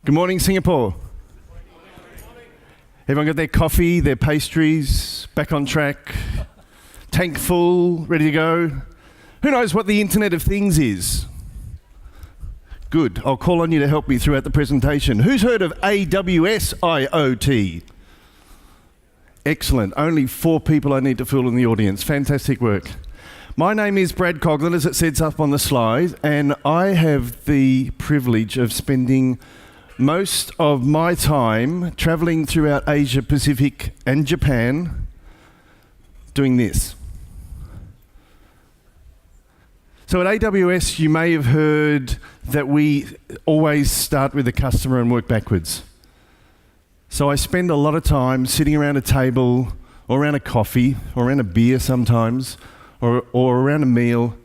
Good morning, Singapore. Everyone got their coffee, their pastries, back on track, tank full, ready to go? Who knows what the Internet of Things is? Good. I'll call on you to help me throughout the presentation. Who's heard of AWS IoT? Excellent. Only 4 people I need to fill in the audience. Fantastic work. My name is Brad Coughlin, as it says up on the slide, and I have the privilege of spending most of my time traveling throughout Asia Pacific and Japan doing this. So at AWS, you may have heard that we always start with the customer and work backwards. So I spend a lot of time sitting around a table, or around a coffee, or around a beer sometimes, or around a meal,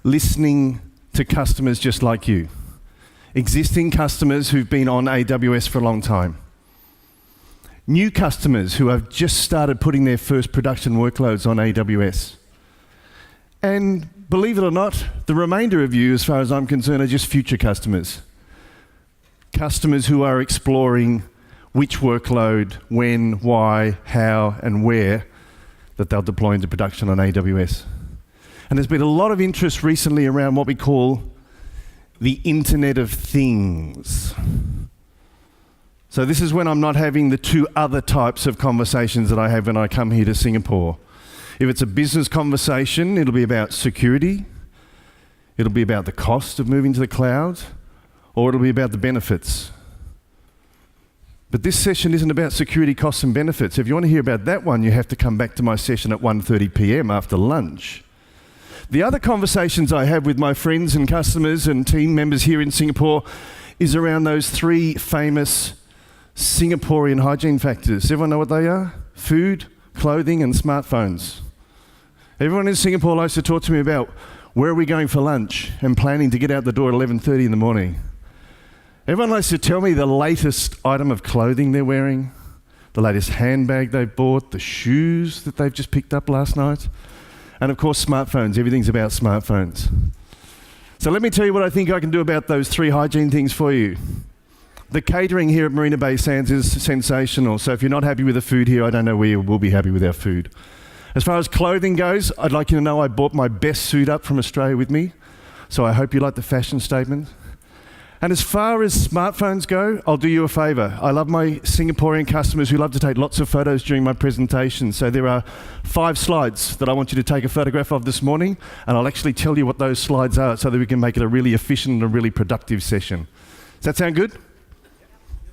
listening to customers just like you. Existing customers who've been on AWS for a long time. New customers who have just started putting their first production workloads on AWS. And believe it or not, the remainder of you, as far as I'm concerned, are just future customers. Customers who are exploring which workload, when, why, how, and where that they'll deploy into production on AWS. And there's been a lot of interest recently around what we call the Internet of Things. So this is when I'm not having the 2 other types of conversations that I have when I come here to Singapore. If it's a business conversation, it'll be about security, it'll be about the cost of moving to the cloud, or it'll be about the benefits. But this session isn't about security, costs and benefits. If you want to hear about that one, you have to come back to my session at 1:30 p.m. after lunch. The other conversations I have with my friends and customers and team members here in Singapore is around those 3 famous Singaporean hygiene factors. Everyone know what they are? Food, clothing and smartphones. Everyone in Singapore likes to talk to me about where are we going for lunch and planning to get out the door at 11:30 in the morning. Everyone likes to tell me the latest item of clothing they're wearing, the latest handbag they've bought, the shoes that they've just picked up last night. And of course, smartphones. Everything's about smartphones. So let me tell you what I think I can do about those 3 hygiene things for you. The catering here at Marina Bay Sands is sensational. So if you're not happy with the food here, I don't know where you will be happy with our food. As far as clothing goes, I'd like you to know I bought my best suit up from Australia with me. So I hope you like the fashion statement. And as far as smartphones go, I'll do you a favour. I love my Singaporean customers who love to take lots of photos during my presentation. So there are 5 slides that I want you to take a photograph of this morning, and I'll actually tell you what those slides are so that we can make it a really efficient and a really productive session. Does that sound good?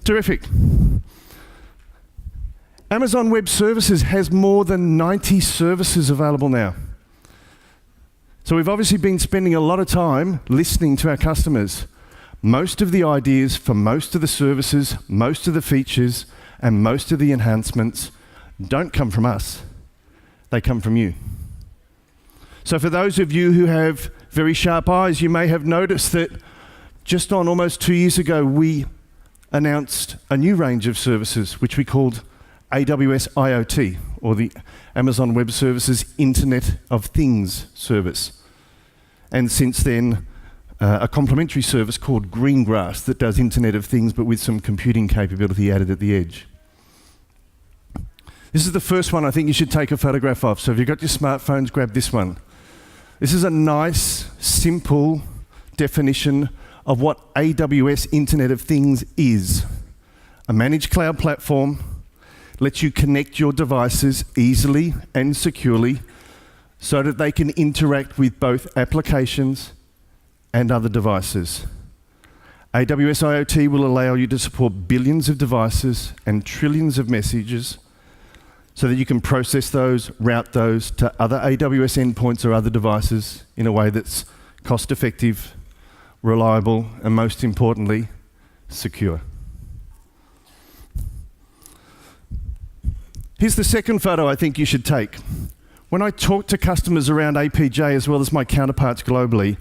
Terrific. Amazon Web Services has more than 90 services available now. So we've obviously been spending a lot of time listening to our customers. Most of the ideas for most of the services, most of the features, and most of the enhancements don't come from us. They come from you. So for those of you who have very sharp eyes, you may have noticed that just on almost 2 years ago, we announced a new range of services, which we called AWS IoT, or the Amazon Web Services Internet of Things service. And since then, a complementary service called Greengrass that does Internet of Things, but with some computing capability added at the edge. This is the first one I think you should take a photograph of. So if you've got your smartphones, grab this one. This is a nice, simple definition of what AWS Internet of Things is. A managed cloud platform lets you connect your devices easily and securely so that they can interact with both applications and other devices. AWS IoT will allow you to support billions of devices and trillions of messages so that you can process those, route those to other AWS endpoints or other devices in a way that's cost-effective, reliable, and most importantly, secure. Here's the second photo I think you should take. When I talk to customers around APJ as well as my counterparts globally,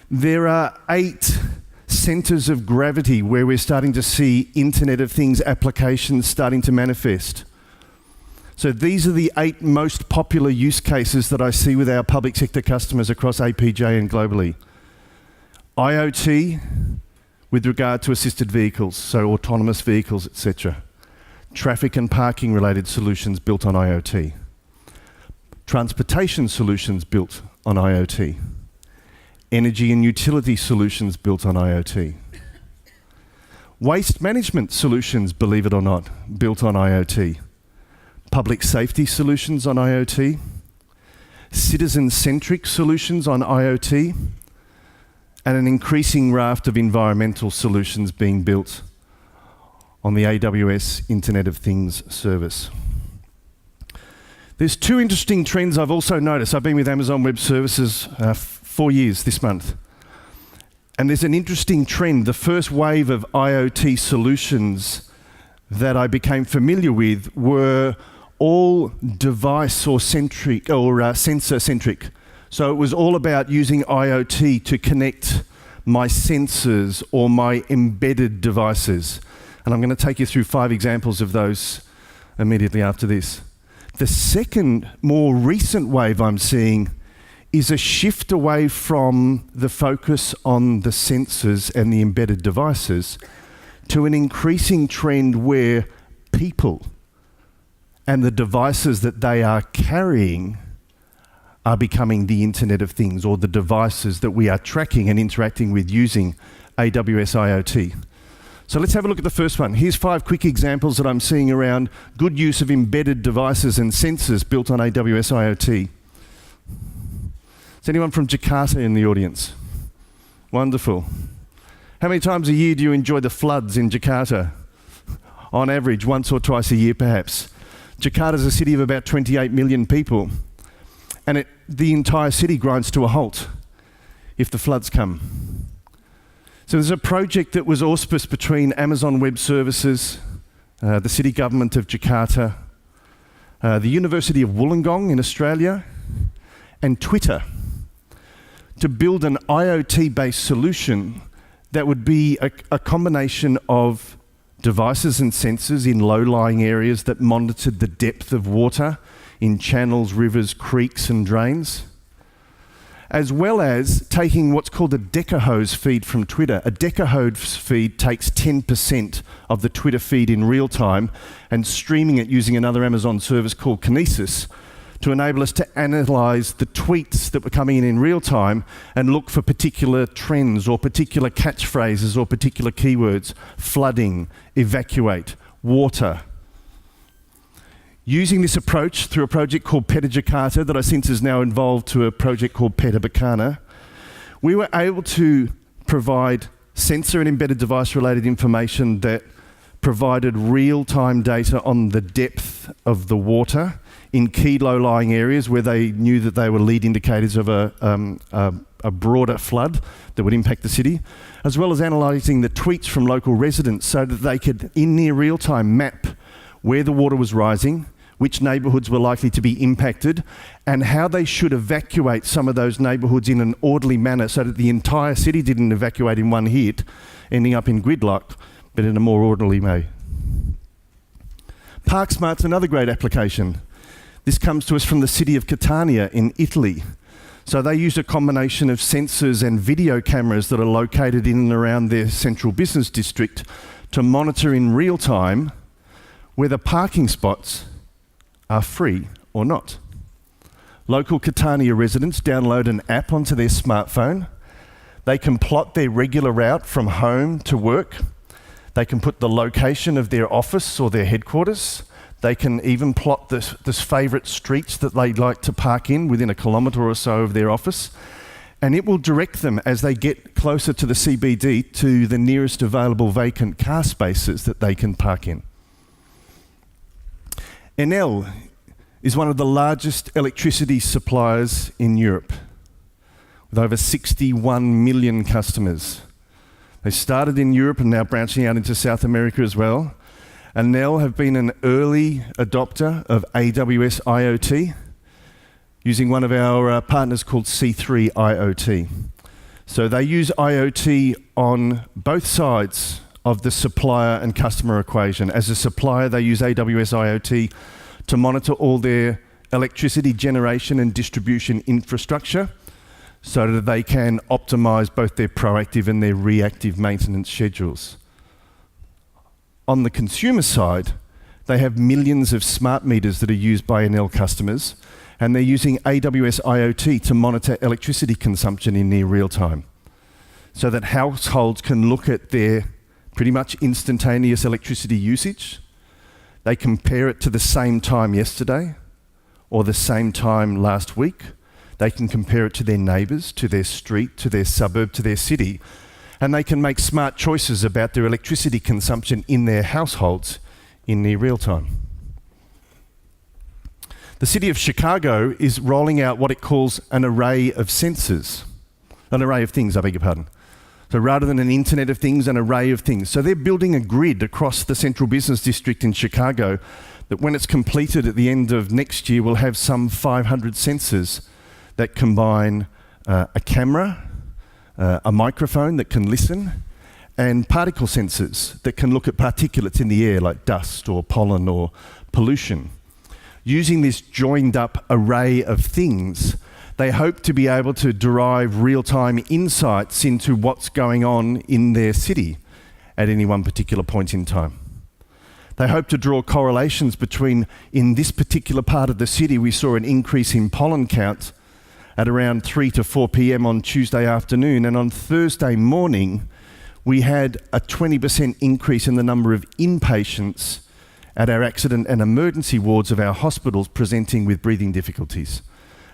there are 8 centers of gravity where we're starting to see Internet of Things applications starting to manifest. So these are the 8 most popular use cases that I see with our public sector customers across APJ and globally. IoT, with regard to assisted vehicles, so autonomous vehicles, etc. Traffic and parking related solutions built on IoT. Transportation solutions built on IoT. Energy and utility solutions built on IoT. Waste management solutions, believe it or not, built on IoT. Public safety solutions on IoT. Citizen-centric solutions on IoT. And an increasing raft of environmental solutions being built on the AWS Internet of Things service. There's two interesting trends I've also noticed. I've been with Amazon Web Services 4 years this month. And there's an interesting trend. The first wave of IoT solutions that I became familiar with were all device or centric or sensor centric. So it was all about using IoT to connect my sensors or my embedded devices. And I'm going to take you through 5 examples of those immediately after this. The second, more recent wave I'm seeing is a shift away from the focus on the sensors and the embedded devices to an increasing trend where people and the devices that they are carrying are becoming the Internet of Things, or the devices that we are tracking and interacting with using AWS IoT. So let's have a look at the first one. Here's 5 quick examples that I'm seeing around good use of embedded devices and sensors built on AWS IoT. Is anyone from Jakarta in the audience? Wonderful. How many times a year do you enjoy the floods in Jakarta? On average, once or twice a year perhaps. Jakarta is a city of about 28 million people, and the entire city grinds to a halt if the floods come. So there's a project that was auspiced between Amazon Web Services, the city government of Jakarta, the University of Wollongong in Australia, and Twitter, to build an IoT-based solution that would be a combination of devices and sensors in low-lying areas that monitored the depth of water in channels, rivers, creeks and drains, as well as taking what's called a decahose feed from Twitter. A decahose feed takes 10% of the Twitter feed in real time and streaming it using another Amazon service called Kinesis to enable us to analyze the tweets that were coming in real time and look for particular trends or particular catchphrases or particular keywords: flooding, evacuate, water. Using this approach through a project called Peta Jakarta that I sense is now involved to a project called Peta Bekana, we were able to provide sensor and embedded device related information that provided real-time data on the depth of the water in key low-lying areas where they knew that they were lead indicators of a broader flood that would impact the city, as well as analysing the tweets from local residents so that they could, in near real time, map where the water was rising, which neighbourhoods were likely to be impacted, and how they should evacuate some of those neighbourhoods in an orderly manner so that the entire city didn't evacuate in one hit, ending up in gridlock, but in a more orderly way. ParkSmart's another great application. This comes to us from the city of Catania in Italy. So they use a combination of sensors and video cameras that are located in and around their central business district to monitor in real time whether parking spots are free or not. Local Catania residents download an app onto their smartphone. They can plot their regular route from home to work. They can put the location of their office or their headquarters. They can even plot the favourite streets that they'd like to park in within a kilometre or so of their office. And it will direct them as they get closer to the CBD to the nearest available vacant car spaces that they can park in. Enel is one of the largest electricity suppliers in Europe, with over 61 million customers. They started in Europe and now branching out into South America as well. Enel have been an early adopter of AWS IoT, using one of our partners called C3 IoT. So they use IoT on both sides of the supplier and customer equation. As a supplier, they use AWS IoT to monitor all their electricity generation and distribution infrastructure so that they can optimize both their proactive and their reactive maintenance schedules. On the consumer side, they have millions of smart meters that are used by NL customers, and they're using AWS IoT to monitor electricity consumption in near real time, so that households can look at their pretty much instantaneous electricity usage. They compare it to the same time yesterday or the same time last week. They can compare it to their neighbours, to their street, to their suburb, to their city, and they can make smart choices about their electricity consumption in their households in near real time. The city of Chicago is rolling out what it calls an array of sensors. An array of things, I beg your pardon. So rather than an internet of things, an array of things. So they're building a grid across the central business district in Chicago that when it's completed at the end of next year will have some 500 sensors that combine a camera, a microphone that can listen, and particle sensors that can look at particulates in the air like dust or pollen or pollution. Using this joined up array of things, they hope to be able to derive real-time insights into what's going on in their city at any one particular point in time. They hope to draw correlations between, in this particular part of the city, we saw an increase in pollen count at around 3 to 4 p.m. on Tuesday afternoon, and on Thursday morning, we had a 20% increase in the number of inpatients at our accident and emergency wards of our hospitals presenting with breathing difficulties.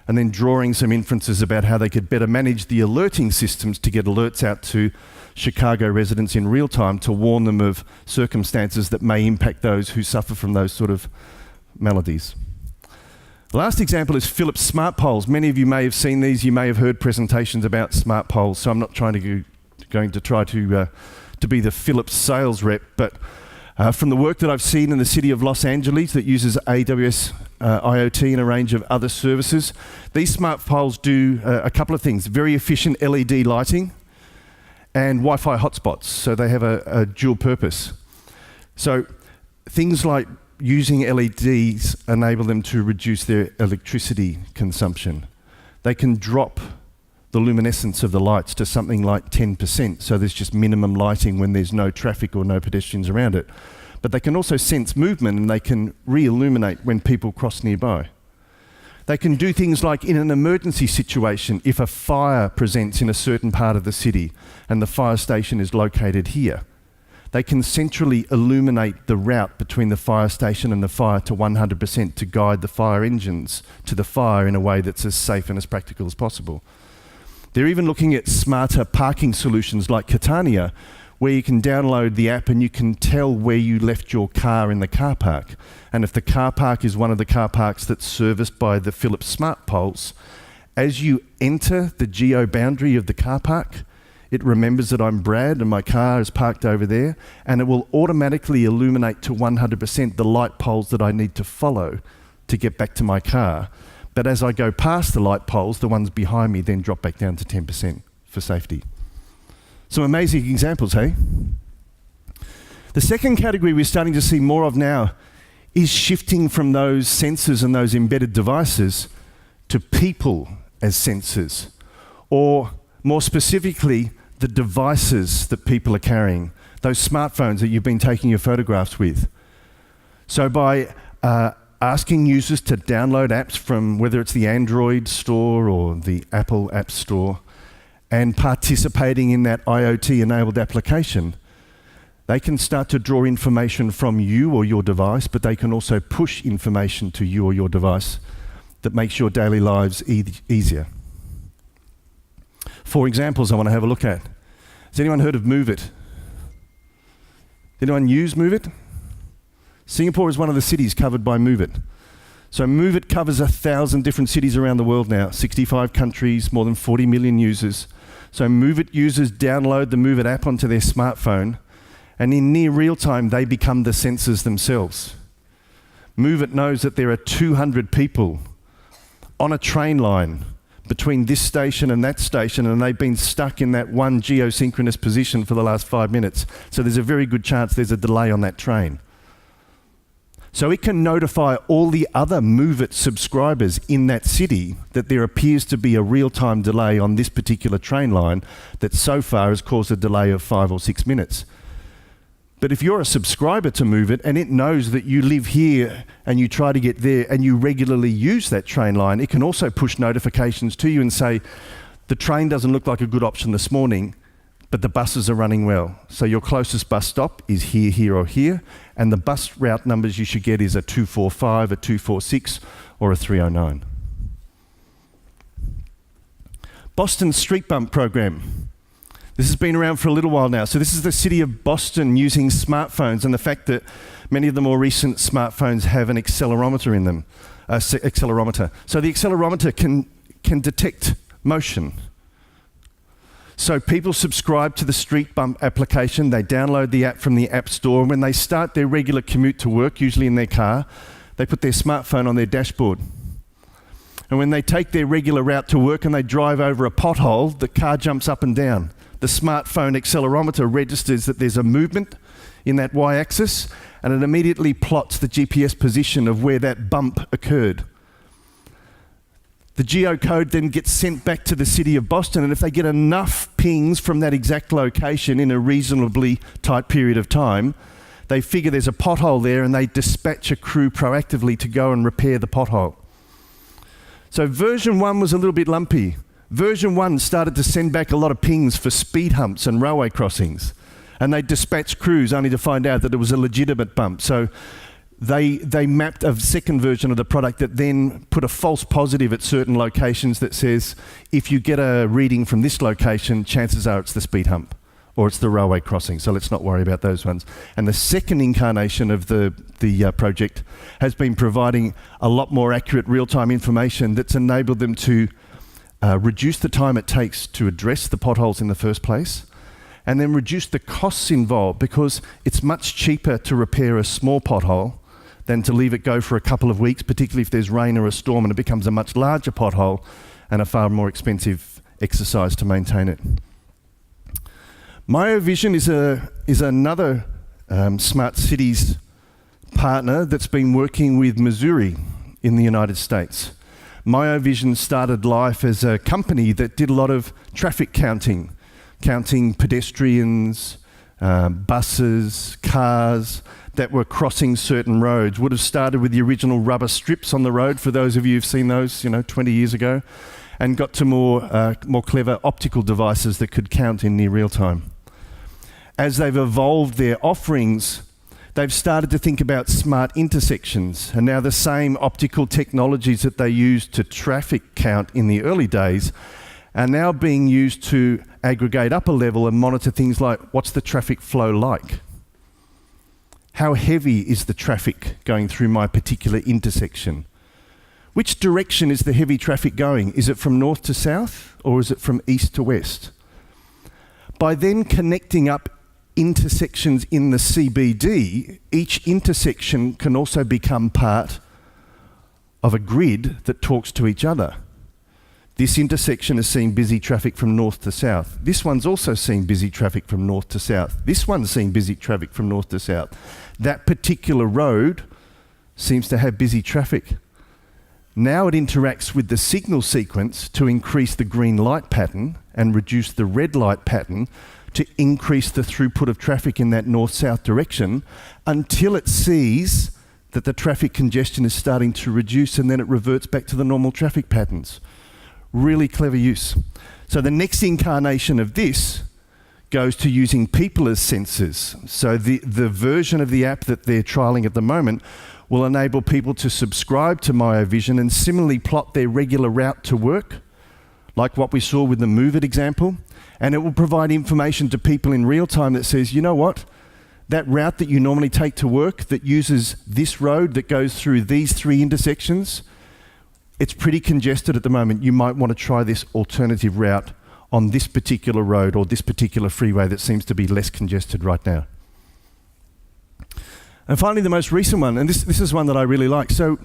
And then drawing some inferences about how they could better manage the alerting systems to get alerts out to Chicago residents in real time to warn them of circumstances that may impact those who suffer from those sort of maladies. The last example is Philips smart poles. Many of you may have seen these. You may have heard presentations about smart poles, so I'm not going to try to be the Philips sales rep, but from the work that I've seen in the city of Los Angeles that uses AWS IoT and a range of other services, these smart poles do a couple of things. Very efficient LED lighting and Wi-Fi hotspots, so they have a dual purpose. So things like using LEDs enable them to reduce their electricity consumption. They can drop the luminescence of the lights to something like 10%, so there's just minimum lighting when there's no traffic or no pedestrians around it. But they can also sense movement and they can re-illuminate when people cross nearby. They can do things like in an emergency situation, if a fire presents in a certain part of the city and the fire station is located here, they can centrally illuminate the route between the fire station and the fire to 100% to guide the fire engines to the fire in a way that's as safe and as practical as possible. They're even looking at smarter parking solutions like Catania, where you can download the app and you can tell where you left your car in the car park. And if the car park is one of the car parks that's serviced by the Philips smart poles, as you enter the geo boundary of the car park, it remembers that I'm Brad and my car is parked over there, and it will automatically illuminate to 100% the light poles that I need to follow to get back to my car. But as I go past the light poles, the ones behind me then drop back down to 10% for safety. Some amazing examples, hey? The second category we're starting to see more of now is shifting from those sensors and those embedded devices to people as sensors, or more specifically, the devices that people are carrying, those smartphones that you've been taking your photographs with. So by asking users to download apps from whether it's the Android store or the Apple App Store and participating in that IoT-enabled application, they can start to draw information from you or your device, but they can also push information to you or your device that makes your daily lives easier. 4 examples I want to have a look at. Has anyone heard of Move It? Anyone use Move It? Singapore is one of the cities covered by Move It. So Move It covers 1,000 different cities around the world now, 65 countries, more than 40 million users. So Move It users download the Move It app onto their smartphone, and in near real time, they become the sensors themselves. Move It knows that there are 200 people on a train line between this station and that station, and they've been stuck in that one geosynchronous position for the last 5 minutes. So there's a very good chance there's a delay on that train. So it can notify all the other Move It subscribers in that city that there appears to be a real-time delay on this particular train line that so far has caused a delay of 5 or 6 minutes. But if you're a subscriber to Move It and it knows that you live here and you try to get there and you regularly use that train line, it can also push notifications to you and say, the train doesn't look like a good option this morning, but the buses are running well. So your closest bus stop is here, here, or here, and the bus route numbers you should get is a 245, a 246, or a 309. Boston Street Bump Program. This has been around for a little while now. So this is the city of Boston using smartphones and the fact that many of the more recent smartphones have an accelerometer in them. So the accelerometer can detect motion. So people subscribe to the Street Bump application, they download the app from the App Store, and when they start their regular commute to work, usually in their car, they put their smartphone on their dashboard. And when they take their regular route to work and they drive over a pothole, the car jumps up and down. The smartphone accelerometer registers that there's a movement in that y-axis, and it immediately plots the GPS position of where that bump occurred. The geocode then gets sent back to the city of Boston, and if they get enough pings from that exact location in a reasonably tight period of time, they figure there's a pothole there and they dispatch a crew proactively to go and repair the pothole. So version 1 was a little bit lumpy. Version 1 started to send back a lot of pings for speed humps and railway crossings, and they dispatched crews only to find out that it was a legitimate bump. So they mapped a second version of the product that then put a false positive at certain locations that says, if you get a reading from this location, chances are it's the speed hump or it's the railway crossing, so let's not worry about those ones. And the second incarnation of the project has been providing a lot more accurate real-time information that's enabled them to reduce the time it takes to address the potholes in the first place, and then reduce the costs involved, because it's much cheaper to repair a small pothole than to leave it go for a couple of weeks, particularly if there's rain or a storm and it becomes a much larger pothole and a far more expensive exercise to maintain it. MyoVision is another smart cities partner that's been working with Missouri in the United States. MyoVision started life as a company that did a lot of traffic counting pedestrians, buses, cars that were crossing certain roads. Would have started with the original rubber strips on the road, for those of you who've seen those, 20 years ago, and got to more clever optical devices that could count in near real time. As they've evolved their offerings, they've started to think about smart intersections, and now the same optical technologies that they used to traffic count in the early days are now being used to aggregate up a level and monitor things like, what's the traffic flow like? How heavy is the traffic going through my particular intersection? Which direction is the heavy traffic going? Is it from north to south, or is it from east to west? By then connecting up intersections in the CBD, each intersection can also become part of a grid that talks to each other. This intersection has seen busy traffic from north to south. This one's also seen busy traffic from north to south. This one's seen busy traffic from north to south. That particular road seems to have busy traffic. Now it interacts with the signal sequence to increase the green light pattern and reduce the red light pattern to increase the throughput of traffic in that north-south direction until it sees that the traffic congestion is starting to reduce, and then it reverts back to the normal traffic patterns. Really clever use. So the next incarnation of this goes to using people as sensors. So the version of the app that they're trialing at the moment will enable people to subscribe to MyoVision and similarly plot their regular route to work, like what we saw with the Move It example. And it will provide information to people in real time that says, you know what? That route that you normally take to work that uses this road that goes through these 3 intersections, it's pretty congested at the moment. You might want to try this alternative route on this particular road or this particular freeway that seems to be less congested right now. And finally, the most recent one, and this is one that I really like. So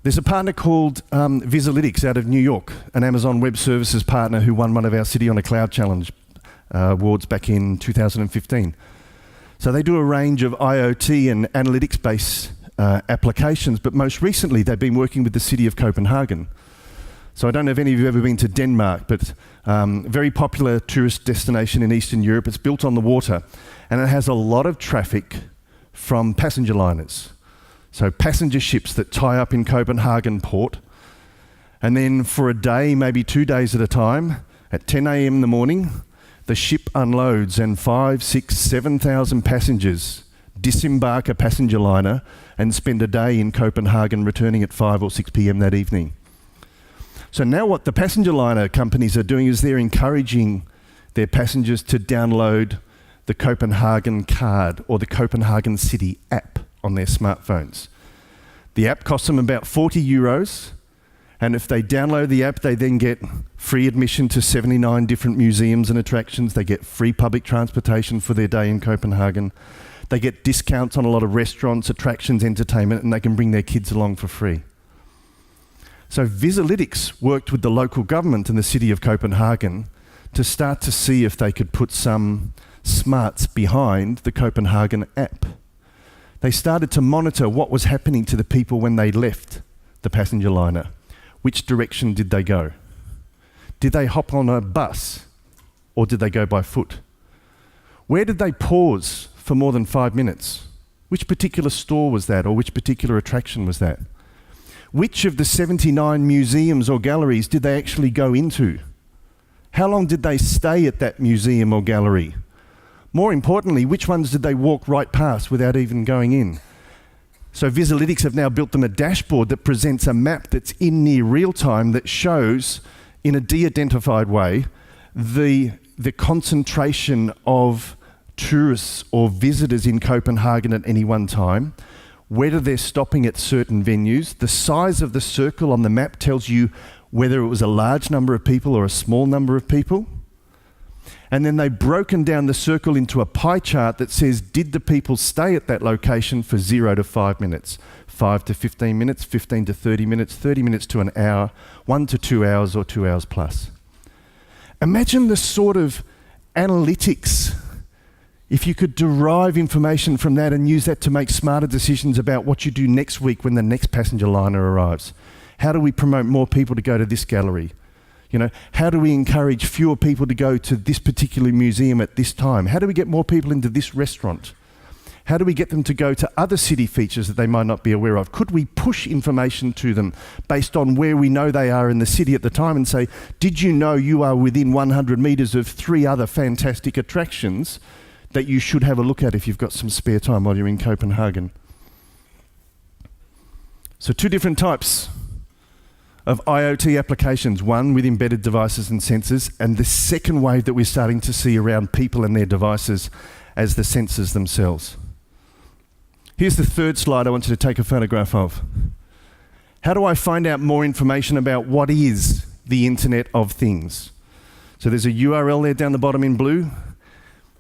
there's a partner called Visalytics out of New York, an Amazon Web Services partner who won one of our City on a Cloud Challenge awards back in 2015. So they do a range of IoT and analytics-based applications, but most recently they've been working with the city of Copenhagen. So I don't know if any of you have ever been to Denmark, but very popular tourist destination in Eastern Europe. It's built on the water, and it has a lot of traffic from passenger liners. So passenger ships that tie up in Copenhagen port, and then for a day, maybe 2 days at a time, at 10 a.m. in the morning, the ship unloads and 5, 6, 7,000 passengers disembark a passenger liner and spend a day in Copenhagen, returning at 5 or 6 p.m. that evening. So now what the passenger liner companies are doing is they're encouraging their passengers to download the Copenhagen card or the Copenhagen City app on their smartphones. The app costs them about 40 euros, and if they download the app, they then get free admission to 79 different museums and attractions. They get free public transportation for their day in Copenhagen. They get discounts on a lot of restaurants, attractions, entertainment, and they can bring their kids along for free. So Visalytics worked with the local government in the city of Copenhagen to start to see if they could put some smarts behind the Copenhagen app. They started to monitor what was happening to the people when they left the passenger liner. Which direction did they go? Did they hop on a bus or did they go by foot? Where did they pause for more than 5 minutes? Which particular store was that, or which particular attraction was that? Which of the 79 museums or galleries did they actually go into? How long did they stay at that museum or gallery? More importantly, which ones did they walk right past without even going in? So Visalytics have now built them a dashboard that presents a map that's in near real time that shows, in a de-identified way, the concentration of tourists or visitors in Copenhagen at any one time, whether they're stopping at certain venues. The size of the circle on the map tells you whether it was a large number of people or a small number of people. And then they've broken down the circle into a pie chart that says, did the people stay at that location for 0 to 5 minutes, 5 to 15 minutes, 15 to 30 minutes, 30 minutes to an hour, 1 to 2 hours, or 2 hours plus. Imagine the sort of analytics, if you could derive information from that and use that to make smarter decisions about what you do next week when the next passenger liner arrives. How do we promote more people to go to this gallery? You know, how do we encourage fewer people to go to this particular museum at this time? How do we get more people into this restaurant? How do we get them to go to other city features that they might not be aware of? Could we push information to them based on where we know they are in the city at the time and say, did you know you are within 100 metres of 3 other fantastic attractions that you should have a look at if you've got some spare time while you're in Copenhagen? So 2 different types of IoT applications, one with embedded devices and sensors, and the second wave that we're starting to see around people and their devices as the sensors themselves. Here's the third slide I want you to take a photograph of. How do I find out more information about what is the Internet of Things? So there's a URL there down the bottom in blue.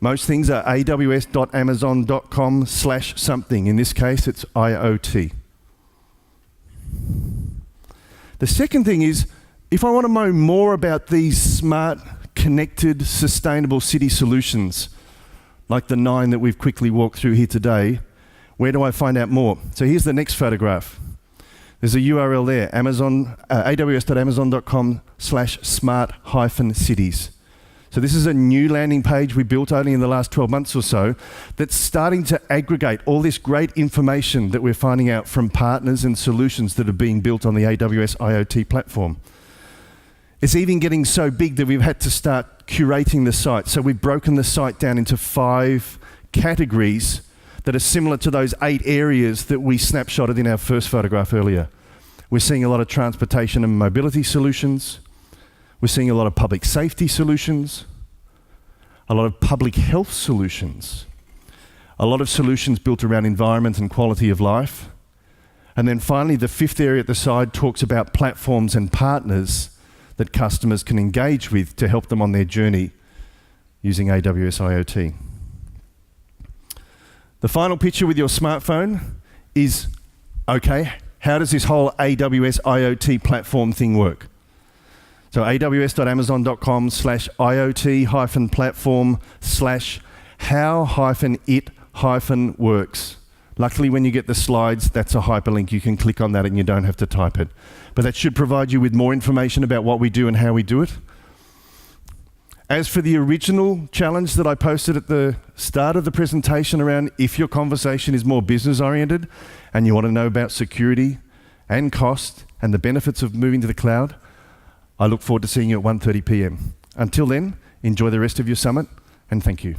Most things are aws.amazon.com/something. In this case, it's IoT. The second thing is, if I want to know more about these smart, connected, sustainable city solutions, like the 9 that we've quickly walked through here today, where do I find out more? So here's the next photograph. There's a URL there, aws.amazon.com/smart-cities. So this is a new landing page we built only in the last 12 months or so that's starting to aggregate all this great information that we're finding out from partners and solutions that are being built on the AWS IoT platform. It's even getting so big that we've had to start curating the site. So we've broken the site down into 5 categories that are similar to those 8 areas that we snapshotted in our first photograph earlier. We're seeing a lot of transportation and mobility solutions. We're seeing a lot of public safety solutions, a lot of public health solutions, a lot of solutions built around environment and quality of life. And then finally, the 5th area at the side talks about platforms and partners that customers can engage with to help them on their journey using AWS IoT. The final picture with your smartphone is, okay, how does this whole AWS IoT platform thing work? So aws.amazon.com/IoT-platform/how-it-works. Luckily, when you get the slides, that's a hyperlink. You can click on that and you don't have to type it. But that should provide you with more information about what we do and how we do it. As for the original challenge that I posted at the start of the presentation around if your conversation is more business-oriented and you want to know about security and cost and the benefits of moving to the cloud, I look forward to seeing you at 1:30 p.m. Until then, enjoy the rest of your summit, and thank you.